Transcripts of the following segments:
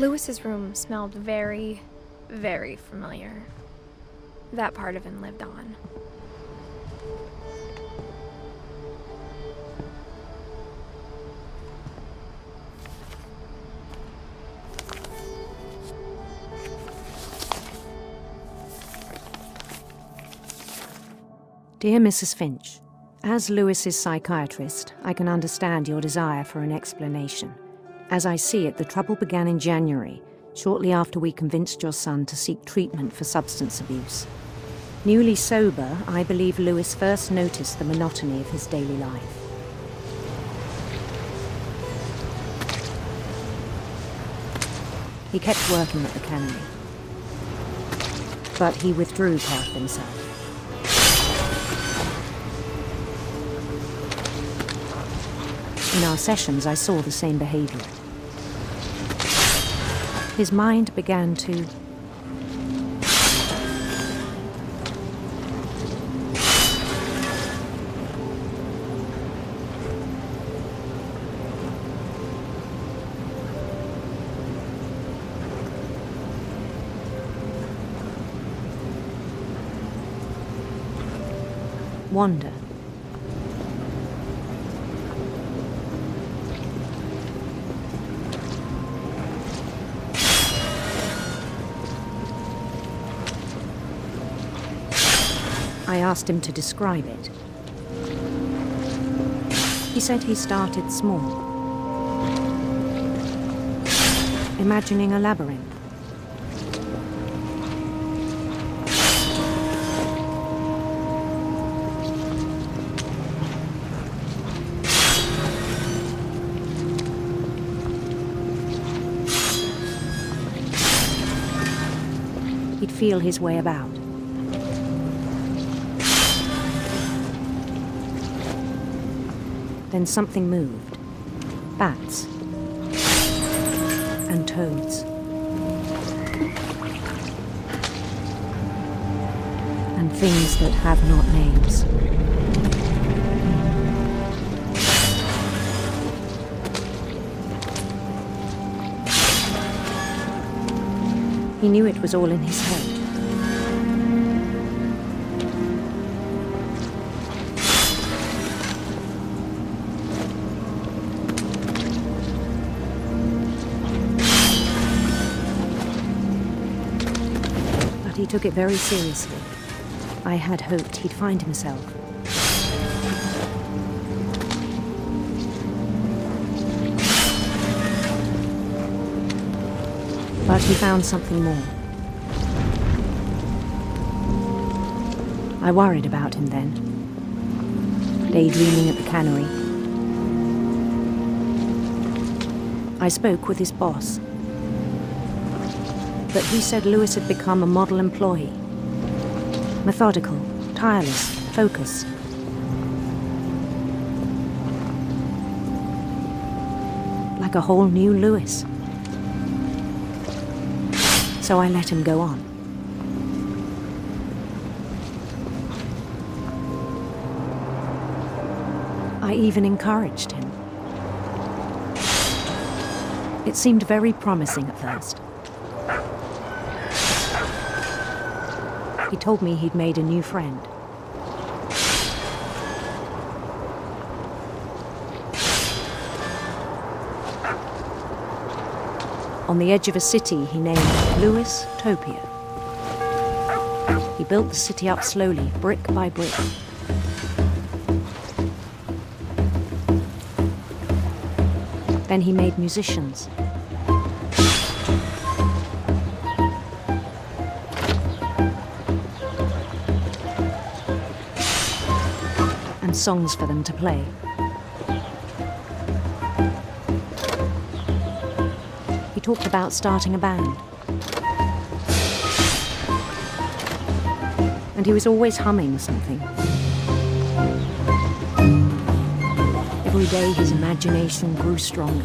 Lewis's room smelled very, very familiar. That part of him lived on. Dear Mrs. Finch, as Lewis's psychiatrist, I can understand your desire for an explanation. As I see it, the trouble began in January, shortly after we convinced your son to seek treatment for substance abuse. Newly sober, I believe Lewis first noticed the monotony of his daily life. He kept working at the cannery, but he withdrew part of himself. In our sessions, I saw the same behavior. His mind began to wander. I asked him to describe it. He said he started small, imagining a labyrinth. He'd feel his way about. Then something moved. Bats. And toads. And things that have not names. He knew it was all in his head. He took it very seriously. I had hoped he'd find himself. But he found something more. I worried about him then, daydreaming at the cannery. I spoke with his boss. But he said Lewis had become a model employee. Methodical, tireless, focused. Like a whole new Lewis. So I let him go on. I even encouraged him. It seemed very promising at first. He told me he'd made a new friend. On the edge of a city he named Lewis Topia. He built the city up slowly, brick by brick. Then he made musicians. And songs for them to play. He talked about starting a band. And he was always humming something. Every day his imagination grew stronger.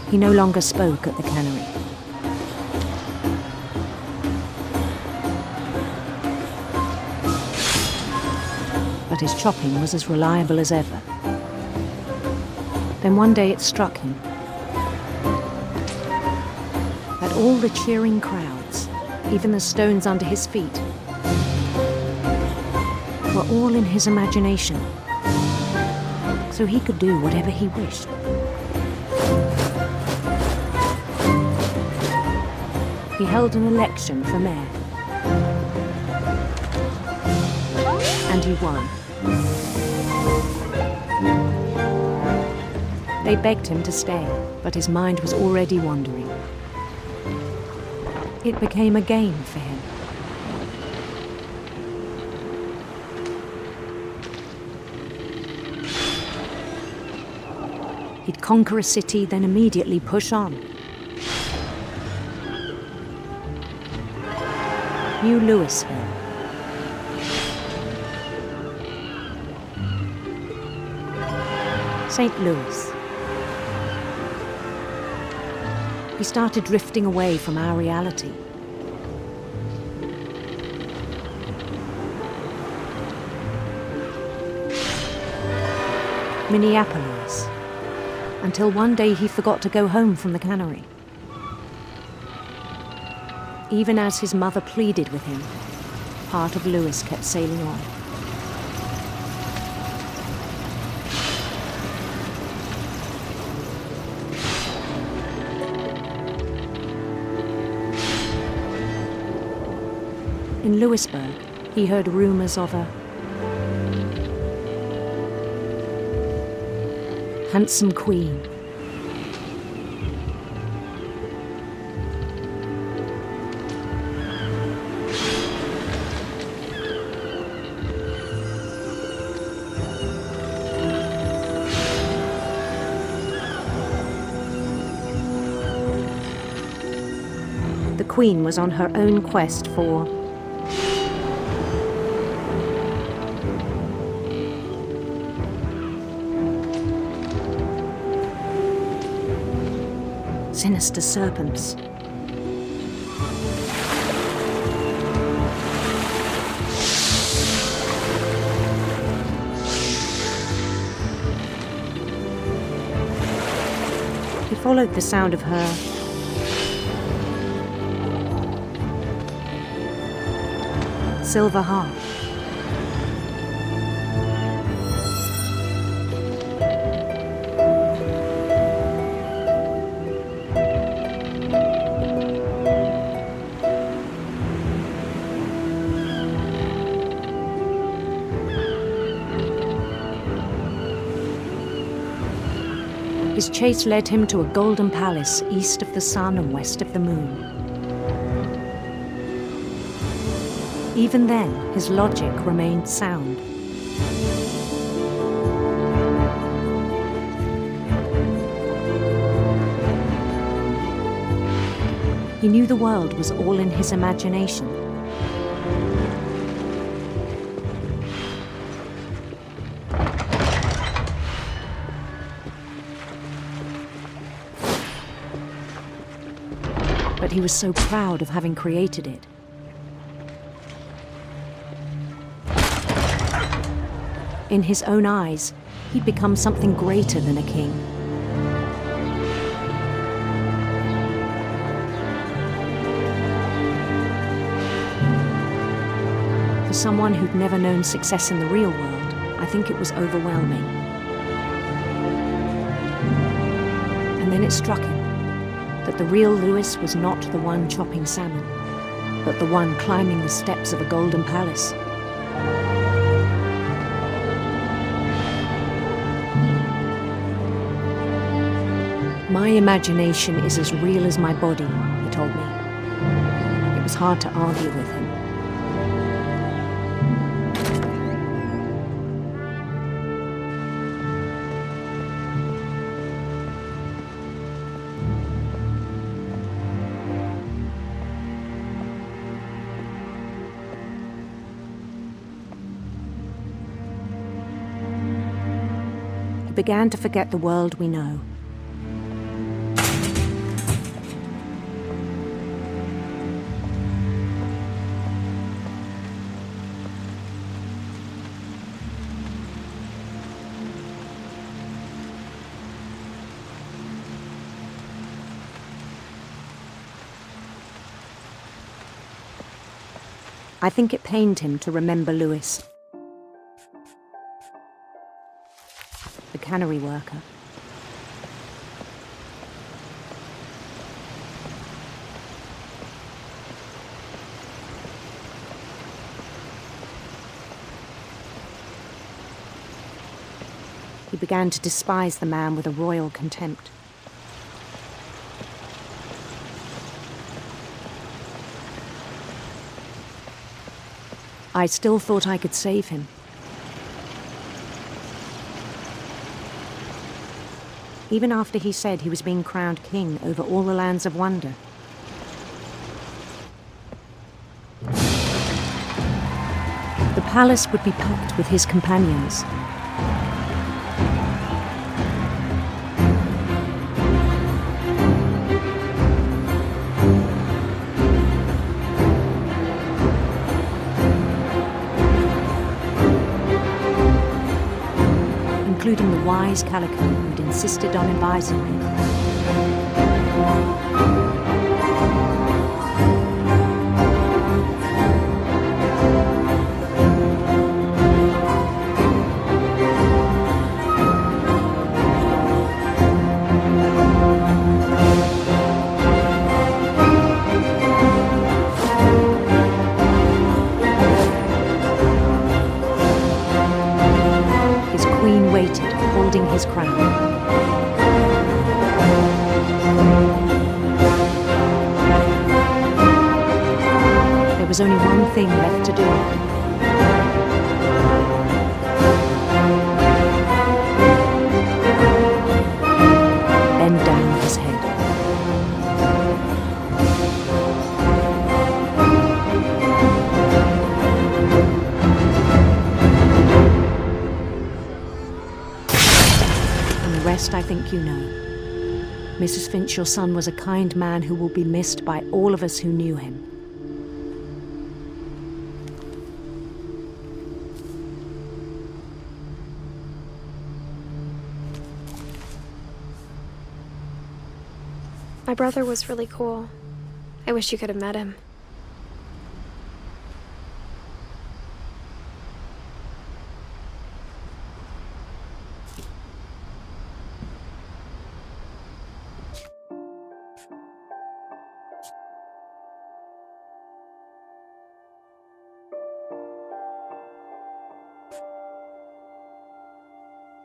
He no longer spoke at the cannery. But his chopping was as reliable as ever. Then one day it struck him that all the cheering crowds, even the stones under his feet, were all in his imagination, so he could do whatever he wished. He held an election for mayor, and he won. They begged him to stay, but his mind was already wandering. It became a game for him. He'd conquer a city, then immediately push on. New Louisville. St. Louis. He started drifting away from our reality. Minneapolis. Until one day he forgot to go home from the cannery. Even as his mother pleaded with him, part of Louis kept sailing on. In Louisburg, he heard rumors of a handsome queen. The queen was on her own quest for sinister serpents. He followed the sound of her silver harp. His chase led him to a golden palace east of the sun and west of the moon. Even then, his logic remained sound. He knew the world was all in his imagination. But he was so proud of having created it. In his own eyes, he'd become something greater than a king. For someone who'd never known success in the real world, I think it was overwhelming. And then it struck him that the real Louis was not the one chopping salmon, but the one climbing the steps of a golden palace. My imagination is as real as my body, he told me. It was hard to argue with him. He began to forget the world we know. I think it pained him to remember Lewis, the cannery worker. He began to despise the man with a royal contempt. I still thought I could save him. Even after he said he was being crowned king over all the lands of wonder. The palace would be packed with his companions. Including the wise Calico who'd insisted on inviting me. Waited, holding his crown. There was only one thing left to do. Bend down his head. I think you know. Mrs. Finch, your son was a kind man who will be missed by all of us who knew him. My brother was really cool. I wish you could have met him.